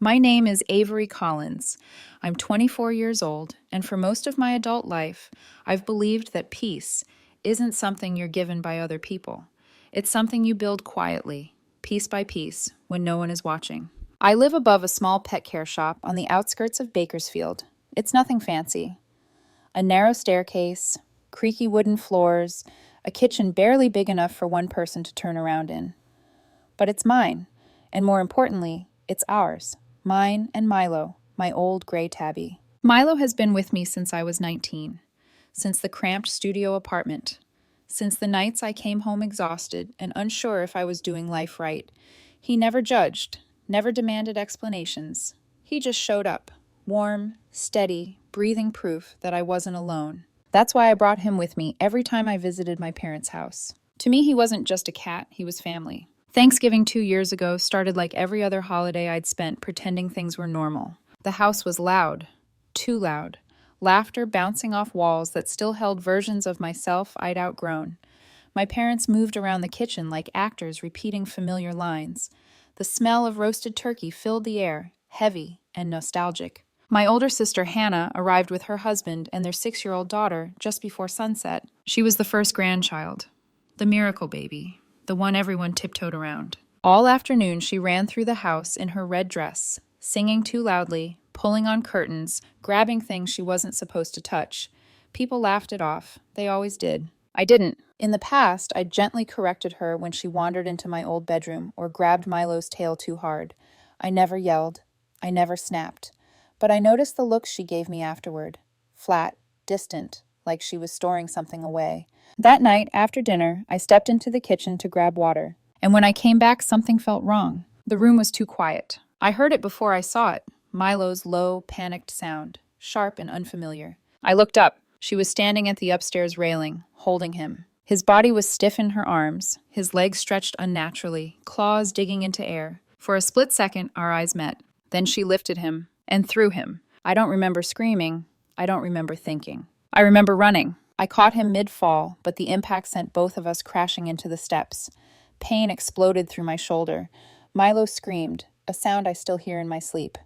My name is Avery Collins. I'm 24 years old, and for most of my adult life, I've believed that peace isn't something you're given by other people. It's something you build quietly, piece by piece, when no one is watching. I live above a small pet care shop on the outskirts of Bakersfield. It's nothing fancy. A narrow staircase, creaky wooden floors, a kitchen barely big enough for one person to turn around in. But it's mine, and more importantly, it's ours. Mine and Milo, my old gray tabby. Milo has been with me since I was 19, since the cramped studio apartment, since the nights I came home exhausted and unsure if I was doing life right. He never judged, never demanded explanations. He just showed up, warm, steady, breathing proof that I wasn't alone. That's why I brought him with me every time I visited my parents' house. To me, he wasn't just a cat, he was family. Thanksgiving 2 years ago started like every other holiday I'd spent pretending things were normal. The house was loud, too loud. Laughter bouncing off walls that still held versions of myself I'd outgrown. My parents moved around the kitchen like actors repeating familiar lines. The smell of roasted turkey filled the air, heavy and nostalgic. My older sister Hannah arrived with her husband and their 6-year-old daughter just before sunset. She was the first grandchild, the miracle baby, the one everyone tiptoed around. All afternoon, she ran through the house in her red dress, singing too loudly, pulling on curtains, grabbing things she wasn't supposed to touch. People laughed it off. They always did. I didn't. In the past, I gently corrected her when she wandered into my old bedroom or grabbed Milo's tail too hard. I never yelled. I never snapped. But I noticed the looks she gave me afterward. Flat, distant, like she was storing something away. That night, after dinner, I stepped into the kitchen to grab water. And when I came back, something felt wrong. The room was too quiet. I heard it before I saw it. Milo's low, panicked sound, sharp and unfamiliar. I looked up. She was standing at the upstairs railing, holding him. His body was stiff in her arms, his legs stretched unnaturally, claws digging into air. For a split second, our eyes met. Then she lifted him and threw him. I don't remember screaming. I don't remember thinking. I remember running. I caught him mid-fall, but the impact sent both of us crashing into the steps. Pain exploded through my shoulder. Milo screamed, a sound I still hear in my sleep.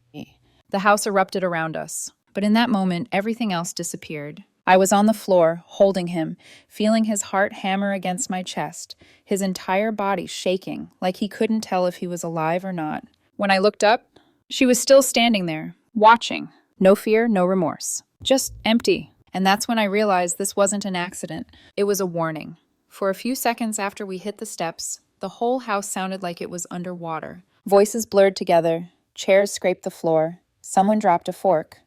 The house erupted around us, but in that moment, everything else disappeared. I was on the floor, holding him, feeling his heart hammer against my chest, his entire body shaking, like he couldn't tell if he was alive or not. When I looked up, she was still standing there, watching. No fear, no remorse. Just empty. And that's when I realized this wasn't an accident. It was a warning. For a few seconds after we hit the steps, the whole house sounded like it was underwater. Voices blurred together. Chairs scraped the floor. Someone dropped a fork.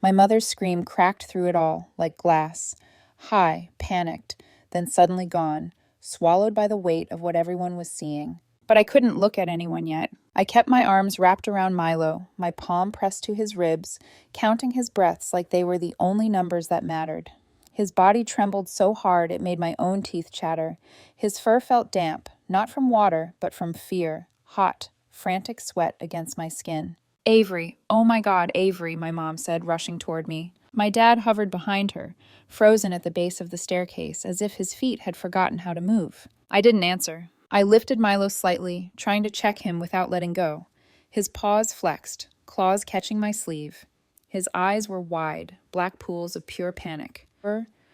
My mother's scream cracked through it all, like glass. High, panicked, then suddenly gone, swallowed by the weight of what everyone was seeing. But I couldn't look at anyone yet. I kept my arms wrapped around Milo, my palm pressed to his ribs, counting his breaths like they were the only numbers that mattered. His body trembled so hard it made my own teeth chatter. His fur felt damp, not from water, but from fear, hot, frantic sweat against my skin. Avery, oh my God, Avery, my mom said, rushing toward me. My dad hovered behind her, frozen at the base of the staircase, as if his feet had forgotten how to move. I didn't answer. I lifted Milo slightly, trying to check him without letting go. His paws flexed, claws catching my sleeve. His eyes were wide, black pools of pure panic.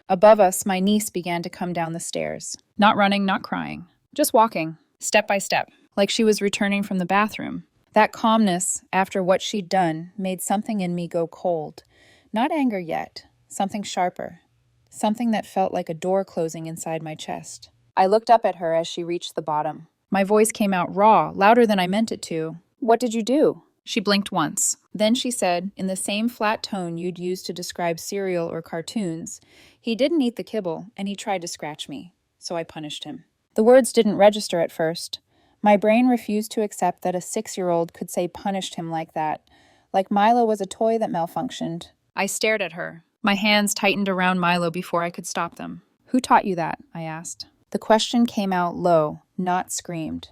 Above us, my niece began to come down the stairs. Not running, not crying. Just walking, step by step, like she was returning from the bathroom. That calmness, after what she'd done, made something in me go cold. Not anger yet, something sharper. Something that felt like a door closing inside my chest. I looked up at her as she reached the bottom. My voice came out raw, louder than I meant it to. What did you do? She blinked once. Then she said, in the same flat tone you'd use to describe cereal or cartoons, he didn't eat the kibble, and he tried to scratch me. So I punished him. The words didn't register at first. My brain refused to accept that a 6-year-old could say punished him like that, like Milo was a toy that malfunctioned. I stared at her. My hands tightened around Milo before I could stop them. Who taught you that? I asked. The question came out low, not screamed.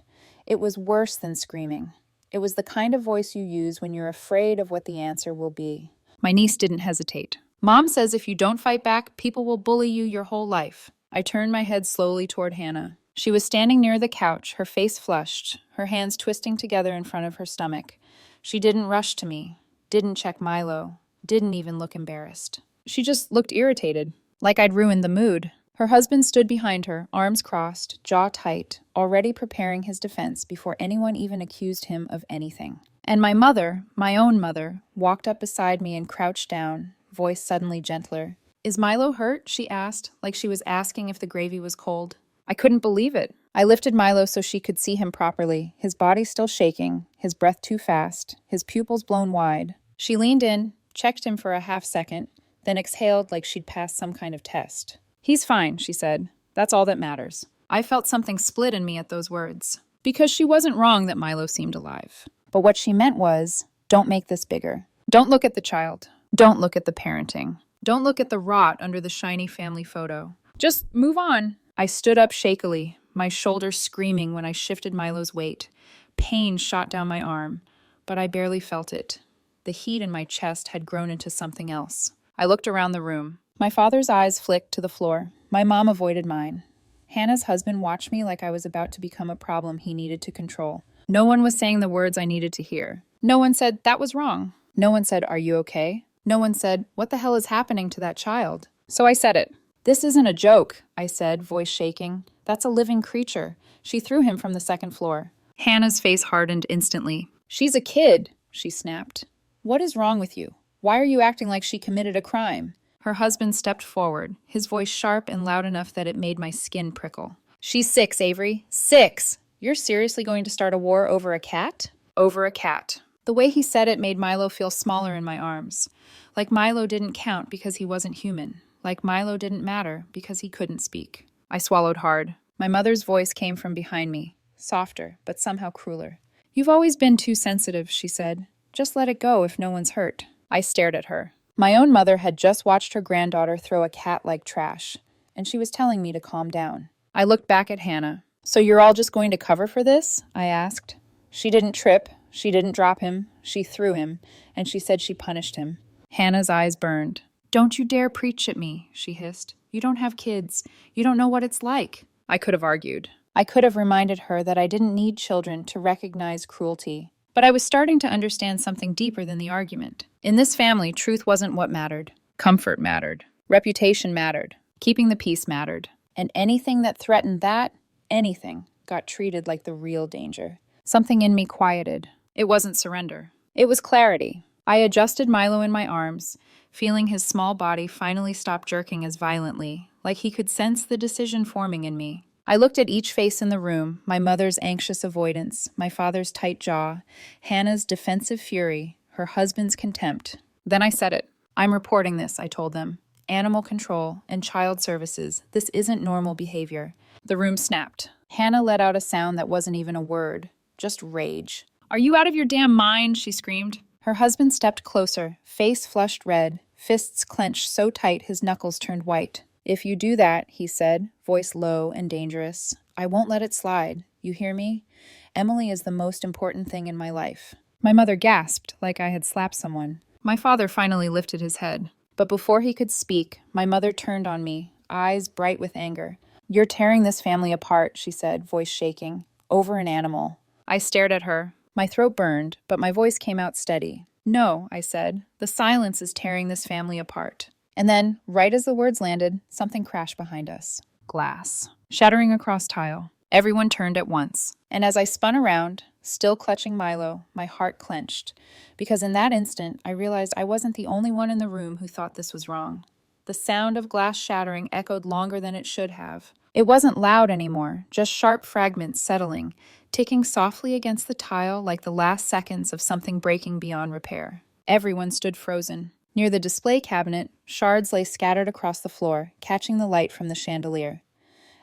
It was worse than screaming. It was the kind of voice you use when you're afraid of what the answer will be. My niece didn't hesitate. Mom says if you don't fight back, people will bully you your whole life. I turned my head slowly toward Hannah. She was standing near the couch, her face flushed, her hands twisting together in front of her stomach. She didn't rush to me, didn't check Milo, didn't even look embarrassed. She just looked irritated, like I'd ruined the mood. Her husband stood behind her, arms crossed, jaw tight, already preparing his defense before anyone even accused him of anything. And my mother, my own mother, walked up beside me and crouched down, voice suddenly gentler. "Is Milo hurt?" she asked, like she was asking if the gravy was cold. I couldn't believe it. I lifted Milo so she could see him properly, his body still shaking, his breath too fast, his pupils blown wide. She leaned in, checked him for a half second, then exhaled like she'd passed some kind of test. "He's fine," she said. "That's all that matters." I felt something split in me at those words, because she wasn't wrong that Milo seemed alive. But what she meant was, don't make this bigger. Don't look at the child. Don't look at the parenting. Don't look at the rot under the shiny family photo. Just move on. I stood up shakily, my shoulders screaming when I shifted Milo's weight. Pain shot down my arm, but I barely felt it. The heat in my chest had grown into something else. I looked around the room. My father's eyes flicked to the floor. My mom avoided mine. Hannah's husband watched me like I was about to become a problem he needed to control. No one was saying the words I needed to hear. No one said, "That was wrong." No one said, "Are you okay?" No one said, "What the hell is happening to that child?" So I said it. "This isn't a joke," I said, voice shaking. "That's a living creature. She threw him from the second floor." Hannah's face hardened instantly. "She's a kid," she snapped. "What is wrong with you? Why are you acting like she committed a crime?" Her husband stepped forward, his voice sharp and loud enough that it made my skin prickle. "She's 6, Avery. 6! You're seriously going to start a war over a cat?" Over a cat. The way he said it made Milo feel smaller in my arms. Like Milo didn't count because he wasn't human. Like Milo didn't matter because he couldn't speak. I swallowed hard. My mother's voice came from behind me, softer, but somehow crueler. "You've always been too sensitive," she said. "Just let it go if no one's hurt." I stared at her. My own mother had just watched her granddaughter throw a cat like trash, and she was telling me to calm down. I looked back at Hannah. "So you're all just going to cover for this?" I asked. She didn't trip, she didn't drop him, she threw him, and she said she punished him. Hannah's eyes burned. "Don't you dare preach at me," she hissed. "You don't have kids. You don't know what it's like." I could have argued. I could have reminded her that I didn't need children to recognize cruelty. But I was starting to understand something deeper than the argument. In this family, truth wasn't what mattered. Comfort mattered. Reputation mattered. Keeping the peace mattered. And anything that threatened that, anything, got treated like the real danger. Something in me quieted. It wasn't surrender. It was clarity. I adjusted Milo in my arms, feeling his small body finally stop jerking as violently, like he could sense the decision forming in me. I looked at each face in the room, my mother's anxious avoidance, my father's tight jaw, Hannah's defensive fury, her husband's contempt. Then I said it. "I'm reporting this," I told them. "Animal control and child services. This isn't normal behavior." The room snapped. Hannah let out a sound that wasn't even a word, just rage. "Are you out of your damn mind?" she screamed. Her husband stepped closer, face flushed red, fists clenched so tight his knuckles turned white. "If you do that," he said, voice low and dangerous, "I won't let it slide. You hear me? Emily is the most important thing in my life." My mother gasped, like I had slapped someone. My father finally lifted his head. But before he could speak, my mother turned on me, eyes bright with anger. "You're tearing this family apart," she said, voice shaking, "over an animal." I stared at her. My throat burned, but my voice came out steady. "No," I said, "the silence is tearing this family apart." And then, right as the words landed, something crashed behind us. Glass. Shattering across tile. Everyone turned at once. And as I spun around, still clutching Milo, my heart clenched. Because in that instant, I realized I wasn't the only one in the room who thought this was wrong. The sound of glass shattering echoed longer than it should have. It wasn't loud anymore, just sharp fragments settling, ticking softly against the tile like the last seconds of something breaking beyond repair. Everyone stood frozen. Near the display cabinet, shards lay scattered across the floor, catching the light from the chandelier.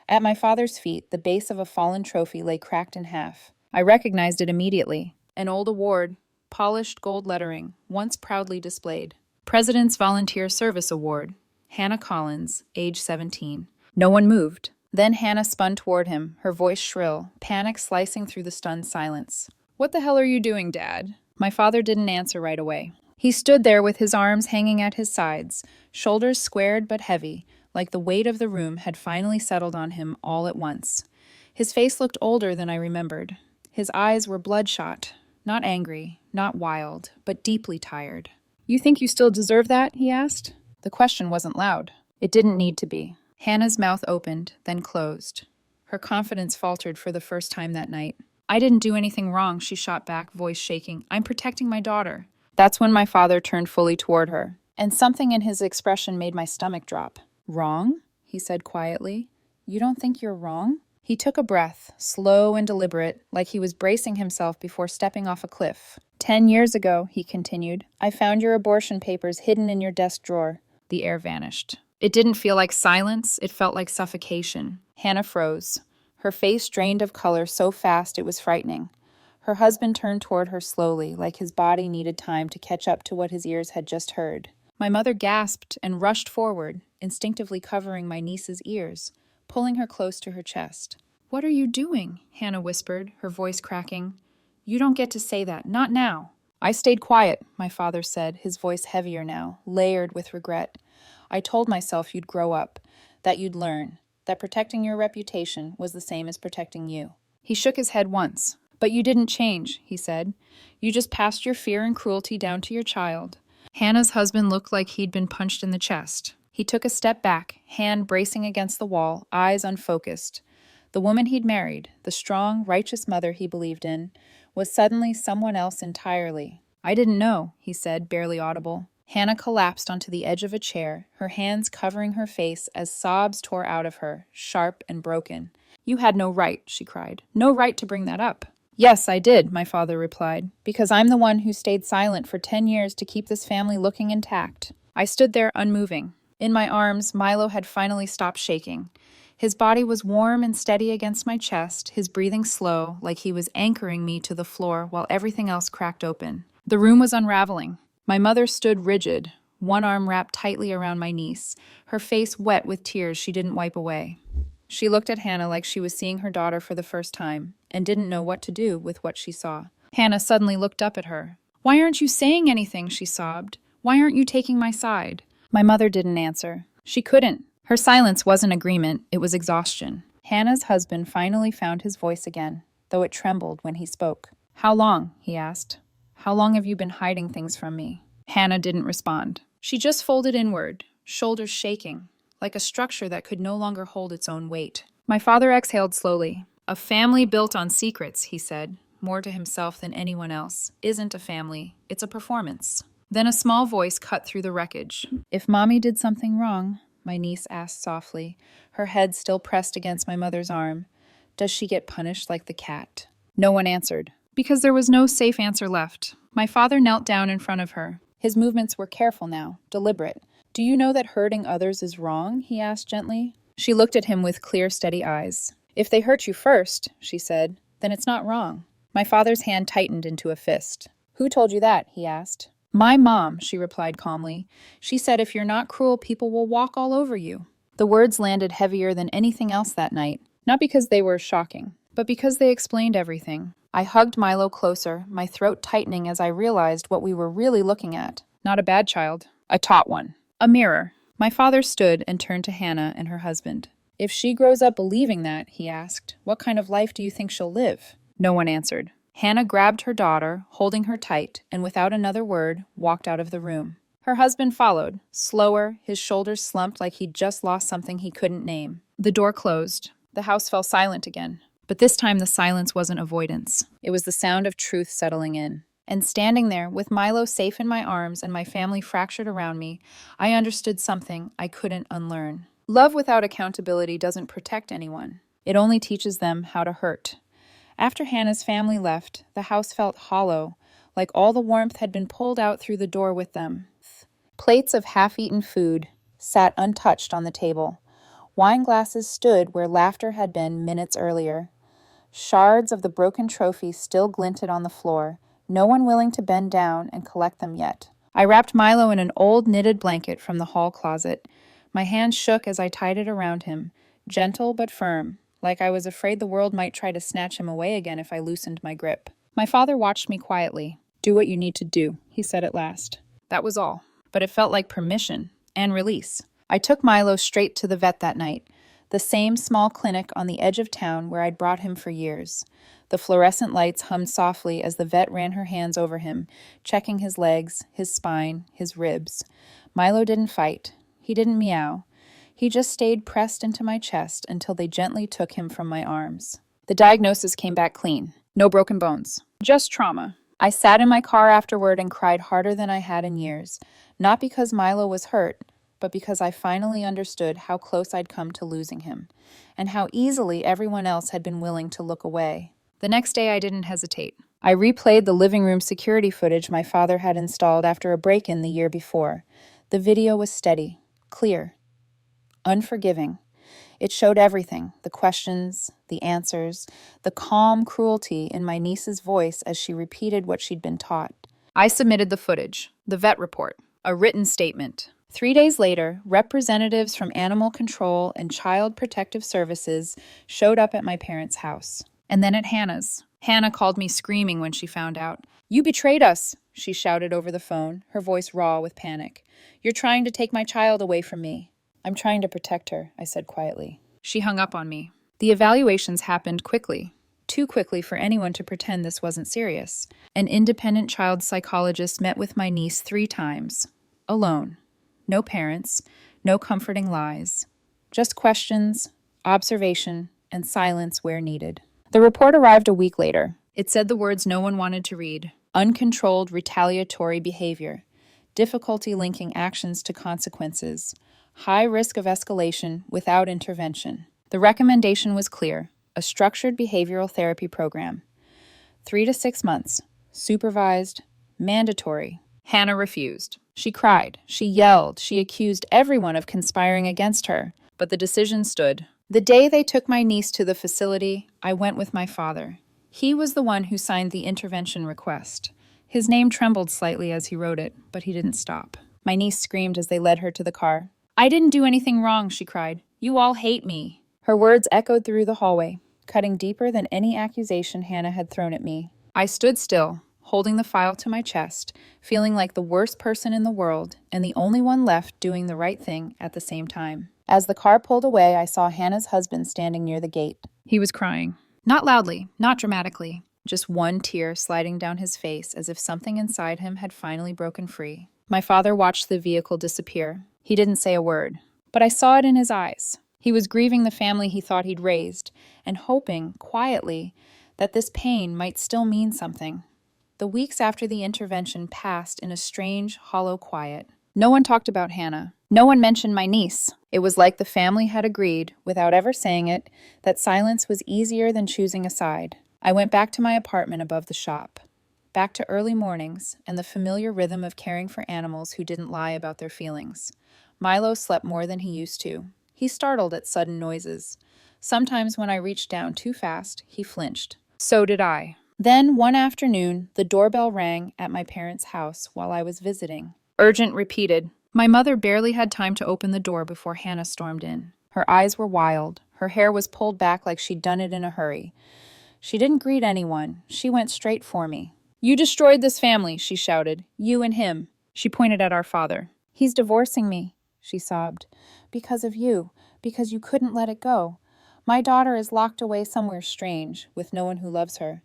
At my father's feet, the base of a fallen trophy lay cracked in half. I recognized it immediately. An old award, polished gold lettering, once proudly displayed. President's Volunteer Service Award. Hannah Collins, age 17. No one moved. Then Hannah spun toward him, her voice shrill, panic slicing through the stunned silence. "What the hell are you doing, Dad?" My father didn't answer right away. He stood there with his arms hanging at his sides, shoulders squared but heavy, like the weight of the room had finally settled on him all at once. His face looked older than I remembered. His eyes were bloodshot, not angry, not wild, but deeply tired. "You think you still deserve that?" he asked. The question wasn't loud. It didn't need to be. Hannah's mouth opened, then closed. Her confidence faltered for the first time that night. "I didn't do anything wrong," she shot back, voice shaking. "I'm protecting my daughter." That's when my father turned fully toward her, and something in his expression made my stomach drop. "Wrong?" he said quietly. "You don't think you're wrong?" He took a breath, slow and deliberate, like he was bracing himself before stepping off a cliff. 10 years ago," he continued, "I found your abortion papers hidden in your desk drawer." The air vanished. It didn't feel like silence, it felt like suffocation. Hannah froze. Her face drained of color so fast it was frightening. Her husband turned toward her slowly, like his body needed time to catch up to what his ears had just heard. My mother gasped and rushed forward, instinctively covering my niece's ears, pulling her close to her chest. "What are you doing?" Hannah whispered, her voice cracking. "You don't get to say that, not now." "I stayed quiet," my father said, his voice heavier now, layered with regret. "I told myself you'd grow up, that you'd learn, that protecting your reputation was the same as protecting you." He shook his head once. "But you didn't change," he said. "You just passed your fear and cruelty down to your child." Hannah's husband looked like he'd been punched in the chest. He took a step back, hand bracing against the wall, eyes unfocused. The woman he'd married, the strong, righteous mother he believed in, was suddenly someone else entirely. "I didn't know," he said, barely audible. Hannah collapsed onto the edge of a chair, her hands covering her face as sobs tore out of her, sharp and broken. "You had no right," she cried. "No right to bring that up." "Yes, I did," my father replied, "because I'm the one who stayed silent for 10 years to keep this family looking intact." I stood there unmoving. In my arms, Milo had finally stopped shaking. His body was warm and steady against my chest, his breathing slow, like he was anchoring me to the floor while everything else cracked open. The room was unraveling. My mother stood rigid, one arm wrapped tightly around my niece, her face wet with tears she didn't wipe away. She looked at Hannah like she was seeing her daughter for the first time, and didn't know what to do with what she saw. Hannah suddenly looked up at her. "Why aren't you saying anything?" she sobbed. "Why aren't you taking my side?" My mother didn't answer. She couldn't. Her silence wasn't agreement, it was exhaustion. Hannah's husband finally found his voice again, though it trembled when he spoke. "How long?" he asked. "How long have you been hiding things from me?" Hannah didn't respond. She just folded inward, shoulders shaking, like a structure that could no longer hold its own weight. My father exhaled slowly. "A family built on secrets," he said, more to himself than anyone else, "isn't a family, it's a performance." Then a small voice cut through the wreckage. "If Mommy did something wrong," my niece asked softly, her head still pressed against my mother's arm, "does she get punished like the cat?" No one answered, because there was no safe answer left. My father knelt down in front of her. His movements were careful now, deliberate. "Do you know that hurting others is wrong?" he asked gently. She looked at him with clear, steady eyes. "If they hurt you first," she said, "then it's not wrong." My father's hand tightened into a fist. "Who told you that?" he asked. "My mom," she replied calmly. "She said if you're not cruel, people will walk all over you." The words landed heavier than anything else that night, not because they were shocking, but because they explained everything. I hugged Milo closer, my throat tightening as I realized what we were really looking at. Not a bad child, a taught one. A mirror. My father stood and turned to Hannah and her husband. "If she grows up believing that," he asked, "what kind of life do you think she'll live?" No one answered. Hannah grabbed her daughter, holding her tight, and without another word, walked out of the room. Her husband followed, slower, his shoulders slumped like he'd just lost something he couldn't name. The door closed. The house fell silent again. But this time the silence wasn't avoidance. It was the sound of truth settling in. And standing there, with Milo safe in my arms and my family fractured around me, I understood something I couldn't unlearn. Love without accountability doesn't protect anyone. It only teaches them how to hurt. After Hannah's family left, the house felt hollow, like all the warmth had been pulled out through the door with them. Plates of half-eaten food sat untouched on the table. Wine glasses stood where laughter had been minutes earlier. Shards of the broken trophy still glinted on the floor, no one willing to bend down and collect them yet. I wrapped Milo in an old knitted blanket from the hall closet. My hand shook as I tied it around him, gentle but firm, like I was afraid the world might try to snatch him away again if I loosened my grip. My father watched me quietly. "Do what you need to do," he said at last. That was all, but it felt like permission and release. I took Milo straight to the vet that night. The same small clinic on the edge of town where I'd brought him for years. The fluorescent lights hummed softly as the vet ran her hands over him, checking his legs, his spine, his ribs. Milo didn't fight. He didn't meow. He just stayed pressed into my chest until they gently took him from my arms. The diagnosis came back clean. No broken bones. Just trauma. I sat in my car afterward and cried harder than I had in years. Not because Milo was hurt, but because I finally understood how close I'd come to losing him, and how easily everyone else had been willing to look away. The next day I didn't hesitate. I replayed the living room security footage my father had installed after a break-in the year before. The video was steady, clear, unforgiving. It showed everything, the questions, the answers, the calm cruelty in my niece's voice as she repeated what she'd been taught. I submitted the footage, the vet report, a written statement. 3 days later, representatives from Animal Control and Child Protective Services showed up at my parents' house. And then at Hannah's. Hannah called me screaming when she found out. "You betrayed us," she shouted over the phone, her voice raw with panic. "You're trying to take my child away from me." "I'm trying to protect her," I said quietly. She hung up on me. The evaluations happened quickly. Too quickly for anyone to pretend this wasn't serious. An independent child psychologist met with my niece 3 times. Alone. No parents, no comforting lies. Just questions, observation, and silence where needed. The report arrived a week later. It said the words no one wanted to read. Uncontrolled retaliatory behavior. Difficulty linking actions to consequences. High risk of escalation without intervention. The recommendation was clear. A structured behavioral therapy program. 3 to 6 months. Supervised. Mandatory. Hannah refused. She cried. She yelled. She accused everyone of conspiring against her. But the decision stood. The day they took my niece to the facility, I went with my father. He was the one who signed the intervention request. His name trembled slightly as he wrote it, but he didn't stop. My niece screamed as they led her to the car. "I didn't do anything wrong," she cried. "You all hate me." Her words echoed through the hallway, cutting deeper than any accusation Hannah had thrown at me. I stood still, holding the file to my chest, feeling like the worst person in the world and the only one left doing the right thing at the same time. As the car pulled away, I saw Hannah's husband standing near the gate. He was crying. Not loudly, not dramatically, just one tear sliding down his face as if something inside him had finally broken free. My father watched the vehicle disappear. He didn't say a word, but I saw it in his eyes. He was grieving the family he thought he'd raised and hoping, quietly, that this pain might still mean something. The weeks after the intervention passed in a strange, hollow quiet. No one talked about Hannah. No one mentioned my niece. It was like the family had agreed, without ever saying it, that silence was easier than choosing a side. I went back to my apartment above the shop. Back to early mornings and the familiar rhythm of caring for animals who didn't lie about their feelings. Milo slept more than he used to. He startled at sudden noises. Sometimes when I reached down too fast, he flinched. So did I. Then, one afternoon, the doorbell rang at my parents' house while I was visiting. Urgent repeated. My mother barely had time to open the door before Hannah stormed in. Her eyes were wild. Her hair was pulled back like she'd done it in a hurry. She didn't greet anyone. She went straight for me. "You destroyed this family," she shouted. "You and him." She pointed at our father. "He's divorcing me," she sobbed. "Because of you. Because you couldn't let it go. My daughter is locked away somewhere strange, with no one who loves her."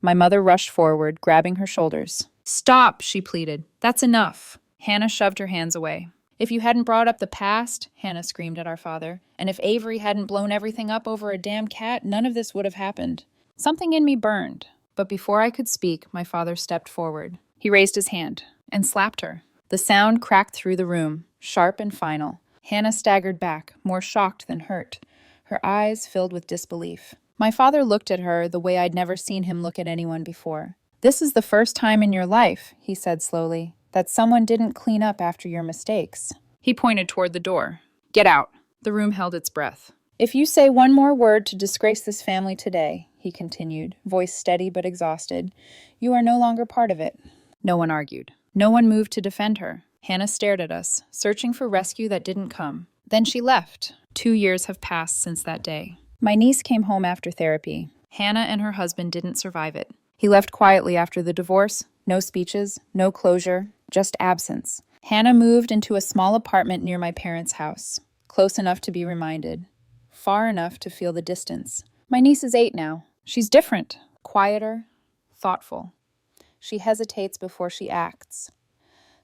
My mother rushed forward, grabbing her shoulders. "Stop," she pleaded. "That's enough." Hannah shoved her hands away. "If you hadn't brought up the past," Hannah screamed at our father, "and if Avery hadn't blown everything up over a damn cat, none of this would have happened." Something in me burned, but before I could speak, my father stepped forward. He raised his hand and slapped her. The sound cracked through the room, sharp and final. Hannah staggered back, more shocked than hurt, her eyes filled with disbelief. My father looked at her the way I'd never seen him look at anyone before. "This is the first time in your life," he said slowly, "that someone didn't clean up after your mistakes." He pointed toward the door. "Get out." The room held its breath. "If you say one more word to disgrace this family today," he continued, voice steady but exhausted, "you are no longer part of it." No one argued. No one moved to defend her. Hannah stared at us, searching for rescue that didn't come. Then she left. 2 years have passed since that day. My niece came home after therapy. Hannah and her husband didn't survive it. He left quietly after the divorce. No speeches, no closure, just absence. Hannah moved into a small apartment near my parents' house, close enough to be reminded. far enough to feel the distance. My niece is 8 now. She's different, quieter, thoughtful. She hesitates before she acts.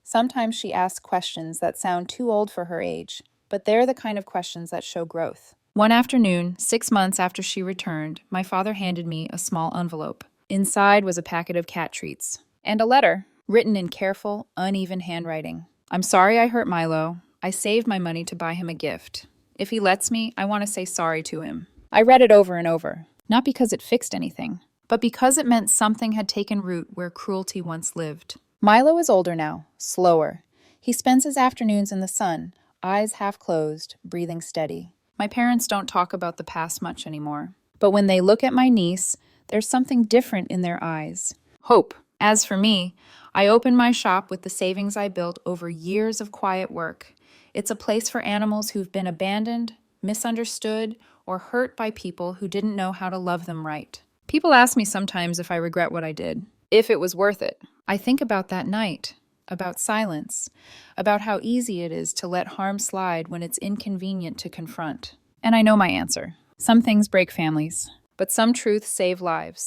Sometimes she asks questions that sound too old for her age, but they're the kind of questions that show growth. One afternoon, 6 months after she returned, my father handed me a small envelope. Inside was a packet of cat treats and a letter written in careful, uneven handwriting. I'm sorry I hurt Milo. I saved my money to buy him a gift. If he lets me, I want to say sorry to him. I read it over and over, not because it fixed anything, but because it meant something had taken root where cruelty once lived. Milo is older now, slower. He spends his afternoons in the sun, eyes half closed, breathing steady. My parents don't talk about the past much anymore, but when they look at my niece, there's something different in their eyes. Hope. As for me, I opened my shop with the savings I built over years of quiet work. It's a place for animals who've been abandoned, misunderstood, or hurt by people who didn't know how to love them right. People ask me sometimes if I regret what I did, if it was worth it. I think about that night, about silence, about how easy it is to let harm slide when it's inconvenient to confront. And I know my answer. Some things break families, but some truths save lives.